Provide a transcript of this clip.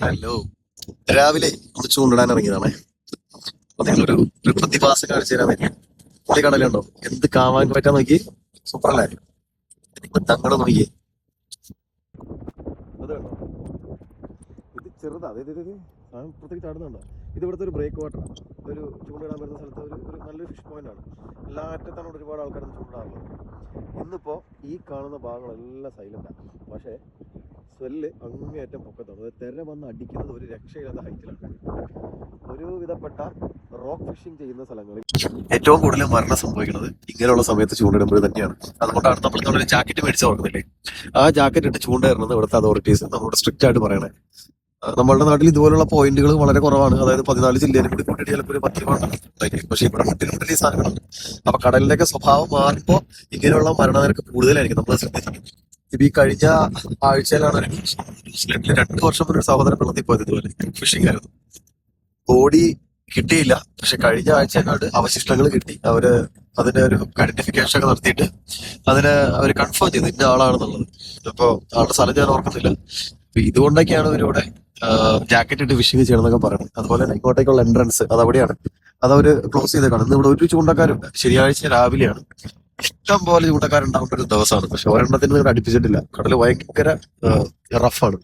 Hello. രാവിലെ ഒന്ന് ചൂണ്ടിടാൻ ഇറങ്ങിയതാണേ. അപ്പൊ നിങ്ങളൊരു ഒരു പ്രതിഭാസം കാണിച്ചു തരാൻ പറ്റും. പുള്ളി കടലുണ്ടോ, എന്ത് കാവാൻ പറ്റാൻ നോക്കി. സൂപ്പറല്ലേ? നിങ്ങൾ തങ്ങളെ നോക്കിയേ. അത് കണ്ടോ, ഇത് ചെറുതാ. പുറത്തേക്ക് ചാടുന്നുണ്ടോ? ഇത് ഇവിടുത്തെ ഒരു ബ്രേക്ക് വാട്ടർ, ഒരു ചൂണ്ടിടാൻ വരുന്ന സ്ഥലത്ത് ഒരു നല്ലൊരു ഫിഷ് പോയിന്റ് ആണ്. എല്ലാ അറ്റത്താണ് ഒരുപാട് ആൾക്കാർ ചൂണ്ടിടാറുള്ളത്. ഇന്നിപ്പോ ഈ കാണുന്ന ഭാഗങ്ങളെല്ലാം സൈലന്റാണ്. പക്ഷേ സ്വെല്ല് അങ്ങേയറ്റം പൊക്കത്താണ്. അത് തിര വന്ന് അടിക്കുന്നത് ഒരു രക്ഷയില്ലാത്ത ഹൈറ്റിലാണ്. ഒരു വിധപ്പെട്ട റോക്ക് ഫിഷിംഗ് ചെയ്യുന്ന സ്ഥലങ്ങളിൽ ഏറ്റവും കൂടുതൽ മരണം സംഭവിക്കുന്നത് ഇങ്ങനെയുള്ള സമയത്ത് ചൂണ്ടിടുമ്പോൾ തന്നെയാണ്. അതുകൊണ്ടാണ് നമ്മളൊരു ജാക്കറ്റ് മേടിച്ച് ഓർക്കുന്നില്ലേ, ആ ജാക്കറ്റ് ഇട്ട് ചൂണ്ടയിടുന്നത് ഇവിടുത്തെ അതോറിറ്റീസ് നമ്മളോട് സ്ട്രിക്റ്റ് ആയിട്ട് പറയണേ. നമ്മളുടെ നാട്ടിൽ ഇതുപോലുള്ള പോയിന്റുകൾ വളരെ കുറവാണ്. അതായത് 14 ജില്ലയിൽ കൂടി കൂട്ടിയിട്ട് ചിലപ്പോൾ ഒരു 10 രൂപ. പക്ഷെ ഇവിടെ മുട്ടിൽ ഈ സാധനങ്ങളാണ്. അപ്പൊ കടലിന്റെയൊക്കെ സ്വഭാവം മാറുമ്പോൾ ഇങ്ങനെയുള്ള മരണനിരക്ക് കൂടുതലായിരിക്കും. നമ്മൾ ശ്രദ്ധിക്കണം. ഇപ്പൊ ഈ കഴിഞ്ഞ ആഴ്ചയിലാണ് ന്യൂസിലൻഡിൽ 2 വർഷം മുന്നേ ഒരു സഹോദരൻ വെള്ളത്തിൽ പോയത് ഇതുപോലെ ഫിഷിംഗ് ആയിരുന്നു. ബോഡി കിട്ടിയില്ല, പക്ഷെ കഴിഞ്ഞ ആഴ്ച അവശിഷ്ടങ്ങൾ കിട്ടി. അവര് അതിന്റെ ഒരു ഐഡന്റിഫിക്കേഷൻ ഒക്കെ നടത്തിയിട്ട് അതിനെ അവര് കൺഫേം ചെയ്തു ഇന്ന ആളാണെന്നുള്ളത്. അപ്പൊ ആളുടെ സ്ഥലം ഞാൻ ഓർക്കുന്നില്ല. അപ്പൊ ഇതുകൊണ്ടൊക്കെയാണ് ഇവരിവിടെ ജാക്കറ്റ് ഇട്ട് ഫിഷിംഗ് ചെയ്യണമെന്നൊക്കെ പറയുന്നത്. അതുപോലെ തന്നെ ഇങ്ങോട്ടേക്കുള്ള എൻട്രൻസ് അത് അവിടെയാണ്. അതവര് ക്ലോസ് ചെയ്തേക്കാണ്. ഇന്ന് ഇവിടെ ഒരു ചൂണ്ടക്കാരുണ്ട്. ശനിയാഴ്ച രാവിലെയാണ്. ഇഷ്ടം പോലെ ചൂണ്ടക്കാരുണ്ടാവേണ്ട ഒരു ദിവസമാണ്. പക്ഷെ ഒരെണ്ണത്തിന് ഇവിടെ അടുപ്പിച്ചിട്ടില്ല. കടല് ഭയങ്കര റഫാണ്.